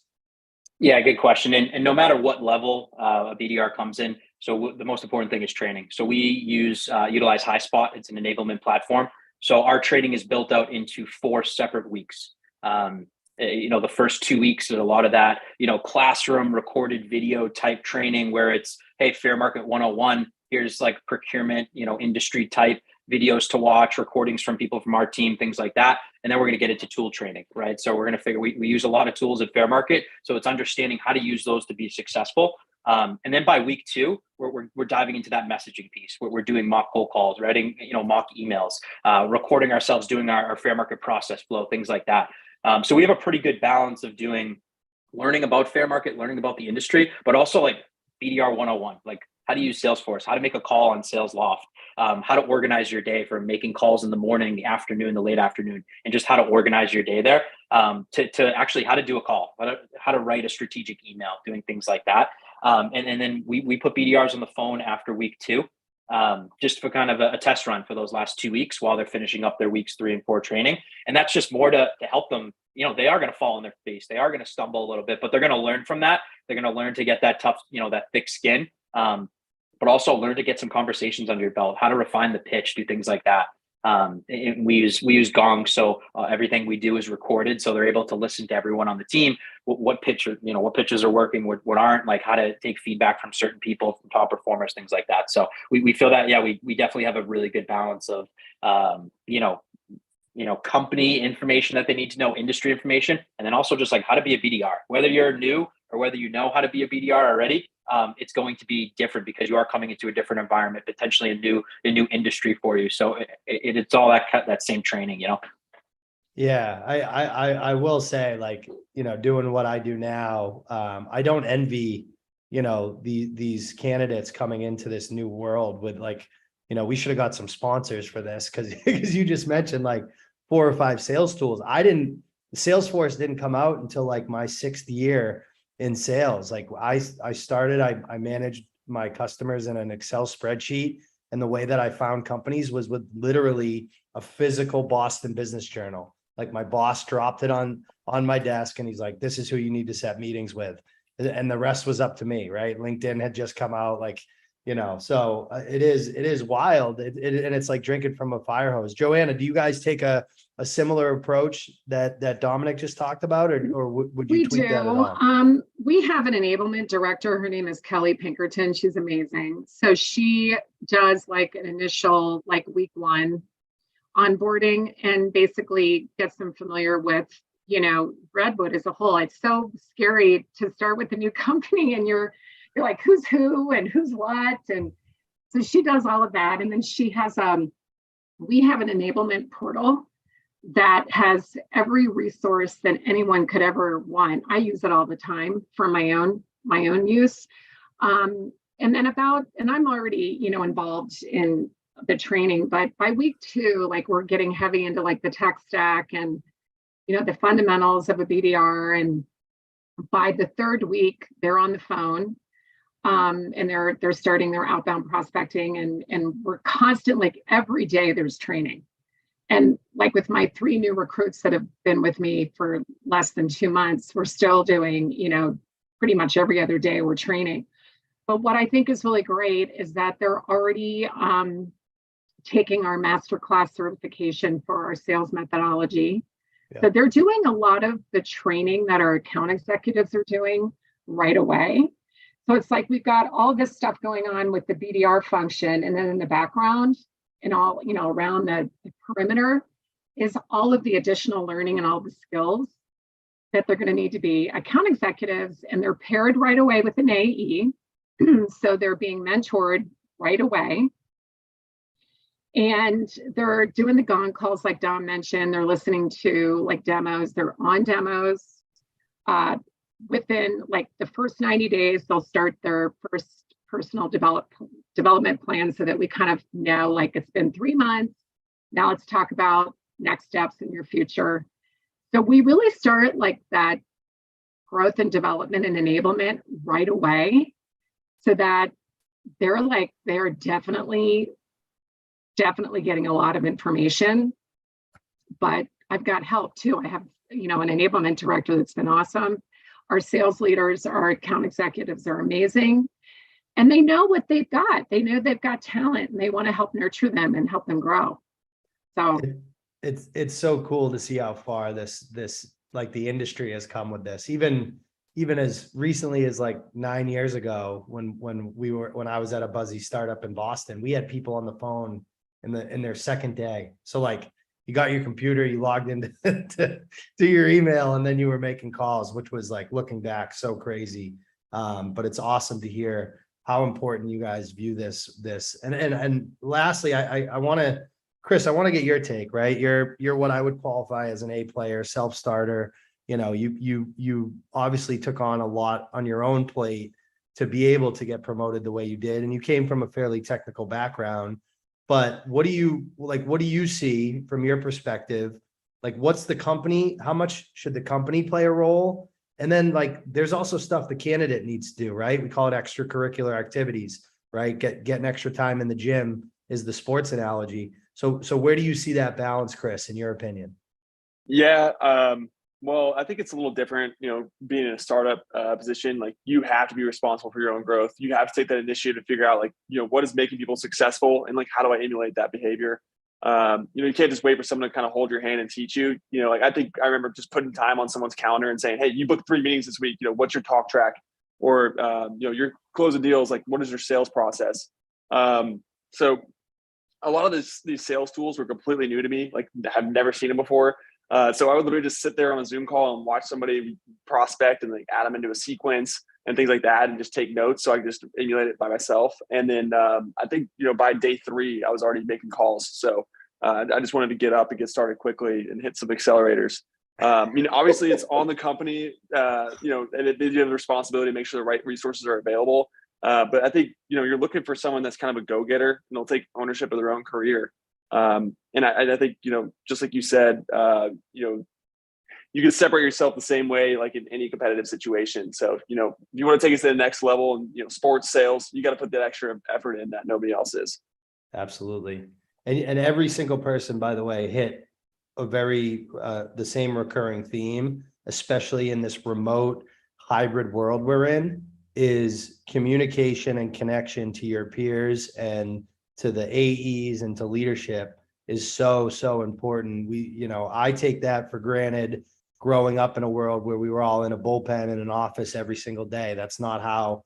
Yeah, good question. And no matter what level a BDR comes in, so the most important thing is training. So we utilize HighSpot. It's an enablement platform. So our training is built out into 4 separate weeks. The first 2 weeks is a lot of that, classroom recorded video type training where it's, hey, Fair Market 101, here's like procurement, industry type videos to watch, recordings from people from our team, things like that. And then we're going to get into tool training, right? So we're going to figure, we use a lot of tools at Fair Market. So it's understanding how to use those to be successful. And then by week 2, we're diving into that messaging piece. We're doing mock cold calls, writing, mock emails, recording ourselves, doing our Fair Market process flow, things like that. So we have a pretty good balance of learning about Fair Market, learning about the industry, but also like BDR 101, like how to use Salesforce, how to make a call on Sales Loft, how to organize your day from making calls in the morning, the afternoon, the late afternoon, and just how to organize your day there, to actually how to do a call, how to write a strategic email, doing things like that. And then we put BDRs on the phone after week 2, just for kind of a test run for those last 2 weeks while they're finishing up their weeks 3 and 4 training. And that's just more to help them. They are going to fall on their face. They are going to stumble a little bit, but they're going to learn from that. They're going to learn to get that tough, that thick skin, but also learn to get some conversations under your belt, how to refine the pitch, do things like that. We use Gong, so everything we do is recorded, so they're able to listen to everyone on the team, what pitches are working, what aren't, like how to take feedback from certain people, from top performers, things like that. So we feel that, we definitely have a really good balance of company information that they need to know, industry information, and then also just like how to be a BDR. Whether you're new or whether you know how to be a BDR already, it's going to be different because you are coming into a different environment, potentially a new industry for you. So it's all that same training, Yeah, I will say, like, doing what I do now, I don't envy, these candidates coming into this new world with, like, we should have got some sponsors for this, because you just mentioned like 4 or 5 sales tools. Salesforce didn't come out until like my 6th year in sales. Like I managed my customers in an Excel spreadsheet. And the way that I found companies was with literally a physical Boston Business Journal. Like my boss dropped it on my desk and he's like, this is who you need to set meetings with. And the rest was up to me, right? LinkedIn had just come out, like, so it is wild. And it's like drinking from a fire hose. Joanna, do you guys take a similar approach that Dominic just talked about, or would you tweak that at all? We have an enablement director. Her name is Kelly Pinkerton. She's amazing. So she does like an initial, like, week 1 onboarding and basically gets them familiar with, Redwood as a whole. It's so scary to start with a new company and you're like, who's who and who's what. And so she does all of that. And then she has, we have an enablement portal that has every resource that anyone could ever want. I use it all the time for my own use. And I'm already, involved in the training, but by week 2, like, we're getting heavy into like the tech stack and, the fundamentals of a BDR. And by the 3rd week, they're on the phone. And they're starting their outbound prospecting, and we're constant, like, every day there's training. And like with my 3 new recruits that have been with me for less than 2 months, we're still doing, pretty much every other day we're training. But what I think is really great is that they're already taking our masterclass certification for our sales methodology. Yeah. So they're doing a lot of the training that our account executives are doing right away. So it's like we've got all this stuff going on with the BDR function, and then in the background and all, around the perimeter is all of the additional learning and all the skills that they're going to need to be account executives, and they're paired right away with an AE. So they're being mentored right away. And they're doing the gong calls, like Dom mentioned. They're listening to like demos. They're on demos. Within like the first 90 days, they'll start their first personal development plan, so that we kind of know, like, it's been 3 months. Now let's talk about next steps in your future. So we really start like that growth and development and enablement right away, so that they're definitely getting a lot of information. But I've got help too. I have, an enablement director that's been awesome. Our sales leaders, our account executives are amazing. And they know what they've got. They know they've got talent, and they want to help nurture them and help them grow. So it's so cool to see how far this like the industry has come with this. Even as recently as like 9 years ago, when I was at a buzzy startup in Boston, we had people on the phone in their 2nd day. So like, you got your computer, you logged into to your email, and then you were making calls, which was, like, looking back, so crazy. But it's awesome to hear how important you guys view this. And lastly, I want to, Chris, I want to get your take, right? You're what I would qualify as an A player, self-starter. You obviously took on a lot on your own plate to be able to get promoted the way you did. And you came from a fairly technical background. But what do you see from your perspective? Like, what's the company? How much should the company play a role? And then, like, there's also stuff the candidate needs to do, right? We call it extracurricular activities, right? Getting extra time in the gym is the sports analogy. So where do you see that balance, Chris, in your opinion? Yeah. Well, I think it's a little different, being in a startup position. Like, you have to be responsible for your own growth. You have to take that initiative to figure out, like, what is making people successful, and like, how do I emulate that behavior? You can't just wait for someone to kind of hold your hand and teach you. Like, I think I remember just putting time on someone's calendar and saying, hey, you booked 3 meetings this week. What's your talk track? Or, your closing deals, like, what is your sales process? So a lot of these sales tools were completely new to me. Like, I've never seen them before. So I would literally just sit there on a Zoom call and watch somebody prospect and like add them into a sequence and things like that, and just take notes so I could just emulate it by myself. And then I think, by day 3, I was already making calls. So I just wanted to get up and get started quickly and hit some accelerators. Obviously it's on the company, and they do have the responsibility to make sure the right resources are available. But I think, you're looking for someone that's kind of a go-getter and they'll take ownership of their own career. And I think, just like you said, you can separate yourself the same way, like in any competitive situation. So, if you want to take us to the next level and, sports sales, you got to put that extra effort in that nobody else is. Absolutely. And every single person, by the way, hit a very, the same recurring theme, especially in this remote hybrid world we're in, is communication and connection to your peers and to the AEs and to leadership is so, so important. I take that for granted growing up in a world where we were all in a bullpen in an office every single day. That's not how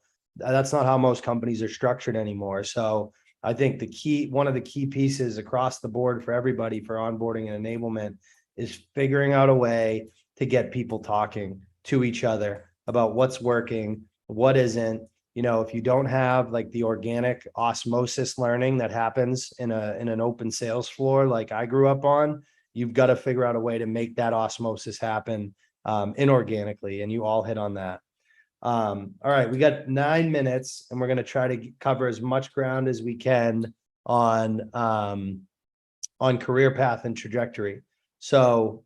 most companies are structured anymore. So I think one of the key pieces across the board for everybody for onboarding and enablement is figuring out a way to get people talking to each other about what's working, what isn't. If you don't have like the organic osmosis learning that happens in an open sales floor like I grew up on, you've got to figure out a way to make that osmosis happen inorganically, and you all hit on that. All right, we got 9 minutes, and we're going to try to cover as much ground as we can on career path and trajectory. So,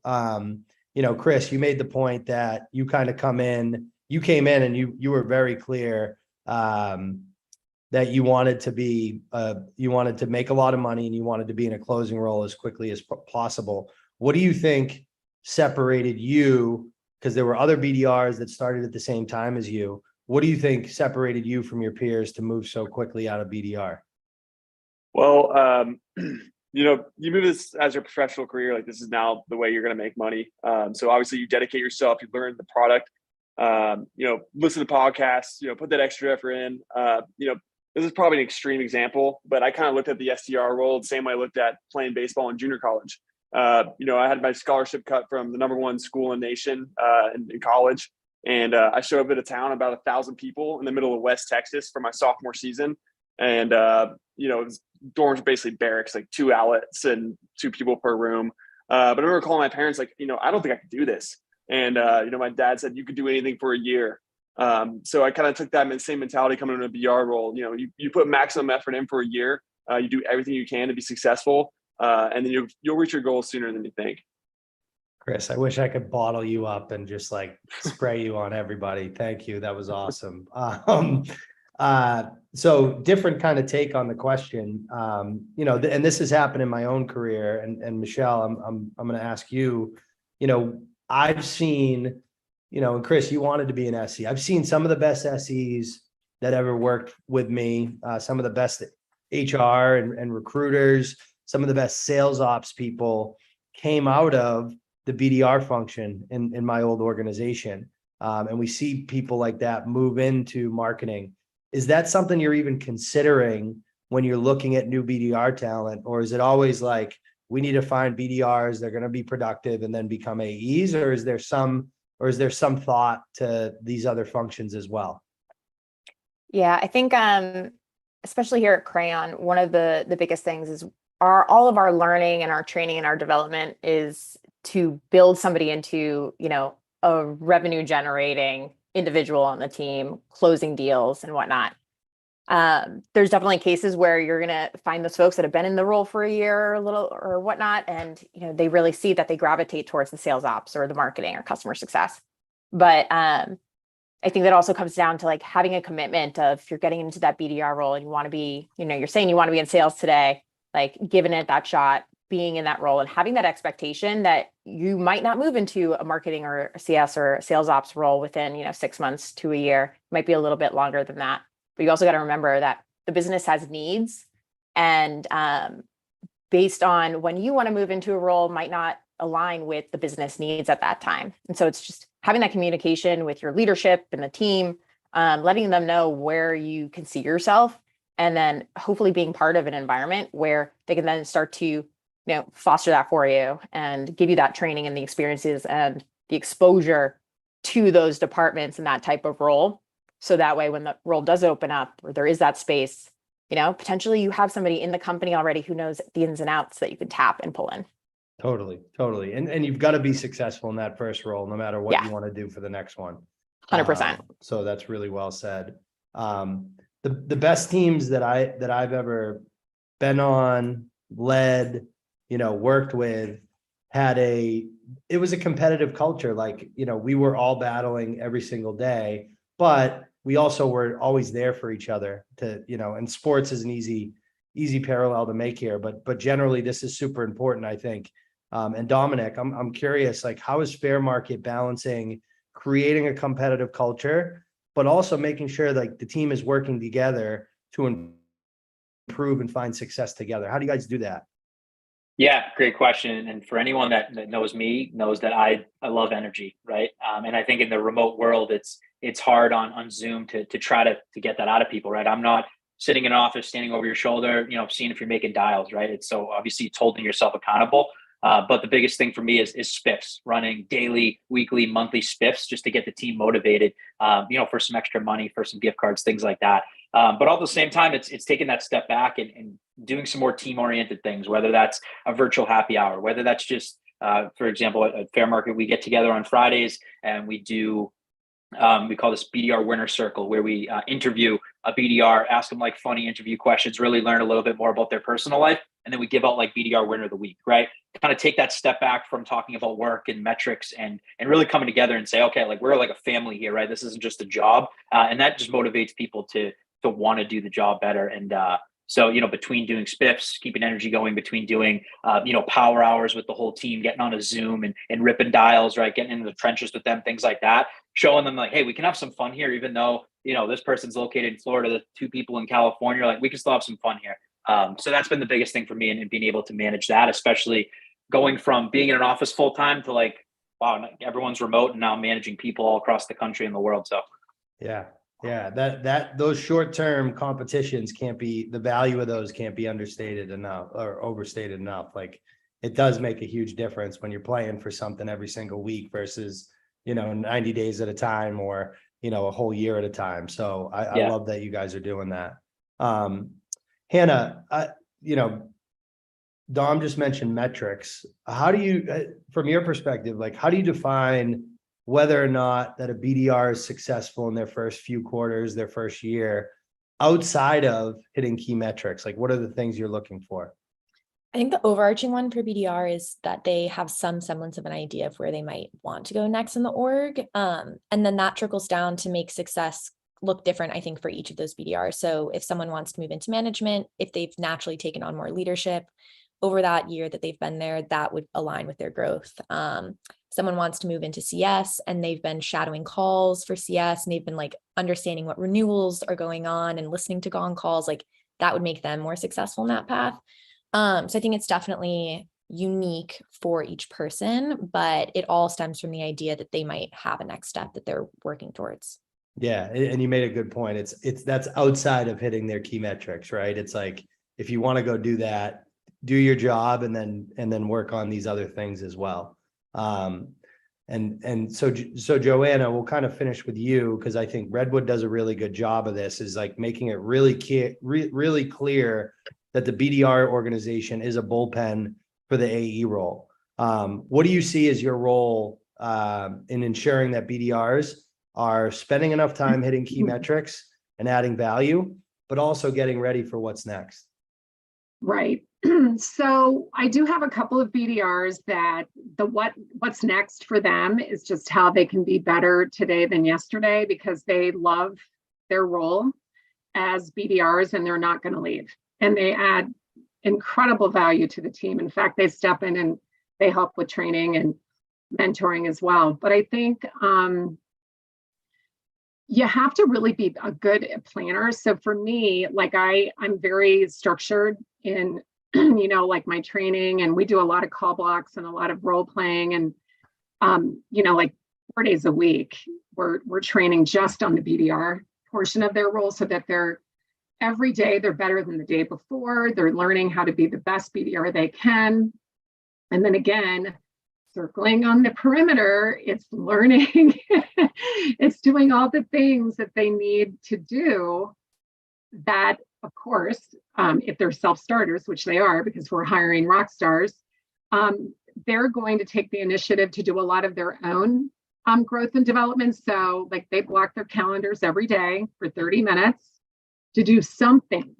Chris, you made the point that you kind of came in and you were very clear that you wanted to make a lot of money and you wanted to be in a closing role as quickly as possible. What do you think separated you? Because there were other BDRs that started at the same time as you. What do you think separated you from your peers to move so quickly out of BDR? Well, you move this as your professional career, like this is now the way you're going to make money. So obviously you dedicate yourself, you learn the product, listen to podcasts, put that extra effort in. This is probably an extreme example, but I kind of looked at the SDR role the same way I looked at playing baseball in junior college. I had my scholarship cut from the '1 school in the nation in college. And I showed up at a town, about 1,000 people in the middle of West Texas for my sophomore season. And, dorms were basically barracks, like 2 outlets and 2 people per room. But I remember calling my parents, like, I don't think I could do this. And, my dad said, you could do anything for a year. So I kind of took that same mentality coming into a BR role. You put maximum effort in for a year, you do everything you can to be successful. And then you'll reach your goals sooner than you think. Chris, I wish I could bottle you up and just like spray you on everybody. Thank you. That was awesome. So different kind of take on the question, and this has happened in my own career. And Michelle, I'm going to ask you, I've seen, and Chris, you wanted to be an SE. I've seen some of the best SEs that ever worked with me, some of the best HR and recruiters, some of the best sales ops people came out of the BDR function in my old organization. And we see people like that move into marketing. Is that something you're even considering when you're looking at new BDR talent? Or is it always like, we need to find BDRs, they're going to be productive and then become AEs? Or is there some thought to these other functions as well? Yeah, I think especially here at Crayon, one of the biggest things is all of our learning and our training and our development is to build somebody into, a revenue generating individual on the team, closing deals and whatnot. There's definitely cases where you're going to find those folks that have been in the role for a year or a little or whatnot. And, they really see that they gravitate towards the sales ops or the marketing or customer success. But I think that also comes down to like having a commitment of, if you're getting into that BDR role and you want to be, you're saying you want to be in sales today, like giving it that shot, being in that role and having that expectation that you might not move into a marketing or a CS or a sales ops role within, 6 months to a year. It might be a little bit longer than that. But you also got to remember that the business has needs, and based on when you want to move into a role might not align with the business needs at that time. And so it's just having that communication with your leadership and the team, letting them know where you can see yourself and then hopefully being part of an environment where they can then start to foster that for you and give you that training and the experiences and the exposure to those departments and that type of role. So that way, when the role does open up or there is that space, potentially you have somebody in the company already who knows the ins and outs that you can tap and pull in. Totally. And you've got to be successful in that first role, no matter what you want to do for the next one. 100%. So that's really well said. The best teams that I've ever been on, led, worked with, it was a competitive culture. Like, we were all battling every single day, but we also were always there for each other and sports is an easy parallel to make here, but generally this is super important, I think. And Dominic, I'm curious, like, how is Fair Market balancing creating a competitive culture, but also making sure like the team is working together to improve and find success together? How do you guys do that? Yeah, great question. And for anyone that knows me, knows that I love energy, right? And I think in the remote world, it's hard on Zoom to try to get that out of people, right? I'm not sitting in an office, standing over your shoulder, seeing if you're making dials, right? It's so obviously it's holding yourself accountable. But the biggest thing for me is spiffs, running daily, weekly, monthly spiffs, just to get the team motivated, for some extra money, for some gift cards, things like that. But all at the same time, it's taking that step back and doing some more team-oriented things, whether that's a virtual happy hour, whether that's just, for example, at Fair Market, we get together on Fridays and we do, we call this BDR winner circle, where we interview a BDR, ask them like funny interview questions, really learn a little bit more about their personal life. And then we give out like BDR winner of the week, right? Kind of take that step back from talking about work and metrics and really coming together and say, okay, like we're like a family here, right? This isn't just a job. And that just motivates people to want to do the job better. And so, between doing spiffs, keeping energy going, between doing, power hours with the whole team, getting on a Zoom and ripping dials, right? Getting into the trenches with them, things like that, showing them like, hey, we can have some fun here, even though, this person's located in Florida, the two people in California, like we can still have some fun here. So that's been the biggest thing for me and being able to manage that, especially going from being in an office full time to like, wow, everyone's remote and now managing people all across the country and the world. So yeah, those short-term competitions the value of those can't be understated enough or overstated enough. Like, it does make a huge difference when you're playing for something every single week versus, 90 days at a time or, a whole year at a time. So I love that you guys are doing that. Hannah, Dom just mentioned metrics. How do you, from your perspective, like, how do you define whether or not that a BDR is successful in their first few quarters, their first year, outside of hitting key metrics? Like, what are the things you're looking for? I think the overarching one for BDR is that they have some semblance of an idea of where they might want to go next in the org. And then that trickles down to make success look different, I think, for each of those BDRs. So if someone wants to move into management, if they've naturally taken on more leadership over that year that they've been there, that would align with their growth. Someone wants to move into CS and they've been shadowing calls for CS and they've been like understanding what renewals are going on and listening to gong calls, like that would make them more successful in that path. So I think it's definitely unique for each person, but it all stems from the idea that they might have a next step that they're working towards. Yeah, and you made a good point. That's outside of hitting their key metrics, right? It's like, if you want to go do that, do your job and then work on these other things as well. And so Joanna, we'll kind of finish with you, because I think Redwood does a really good job of this, is like making it really clear that the BDR organization is a bullpen for the AE role. What do you see as your role in ensuring that BDRs are spending enough time hitting key metrics and adding value, but also getting ready for what's next? Right. So I do have a couple of BDRs that what's next for them is just how they can be better today than yesterday, because they love their role as BDRs and they're not going to leave. And they add incredible value to the team. In fact, they step in and they help with training and mentoring as well. But I think you have to really be a good planner. So for me, like I'm very structured in, like my training, and we do a lot of call blocks and a lot of role playing, and like 4 days a week, we're training just on the BDR portion of their role so that they're every day they're better than the day before. They're learning how to be the best BDR they can. And then again, circling on the perimeter, it's learning, it's doing all the things that they need to do that, of course, if they're self-starters, which they are because we're hiring rock stars, they're going to take the initiative to do a lot of their own growth and development. So like they block their calendars every day for 30 minutes to do something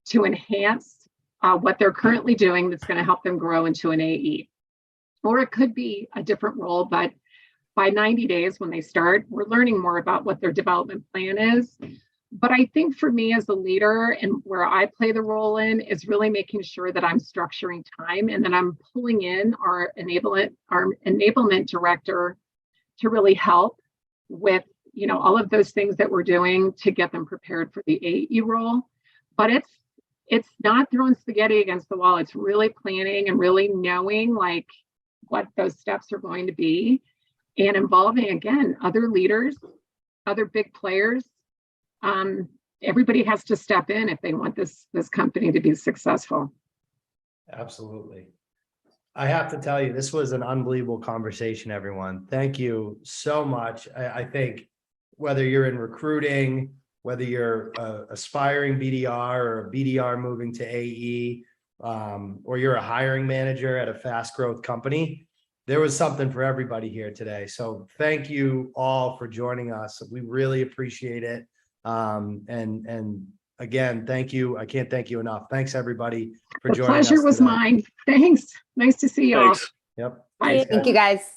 to enhance what they're currently doing that's going to help them grow into an AE. Or it could be a different role, but by 90 days when they start, we're learning more about what their development plan is. But I think for me as a leader and where I play the role in is really making sure that I'm structuring time and then I'm pulling in our enablement director to really help with, you know, all of those things that we're doing to get them prepared for the AE role. But it's not throwing spaghetti against the wall. It's really planning and really knowing like what those steps are going to be and involving, again, other leaders, other big players. Everybody has to step in if they want this company to be successful. Absolutely. I have to tell you, this was an unbelievable conversation, everyone. Thank you so much. I think whether you're in recruiting, whether you're aspiring BDR or a BDR moving to AE, or you're a hiring manager at a fast growth company, there was something for everybody here today. So thank you all for joining us. We really appreciate it. And again, thank you. I can't thank you enough. Thanks everybody for joining us. The pleasure was mine. Thanks. Nice to see you all. Thanks. Yep. Bye. Thank you guys.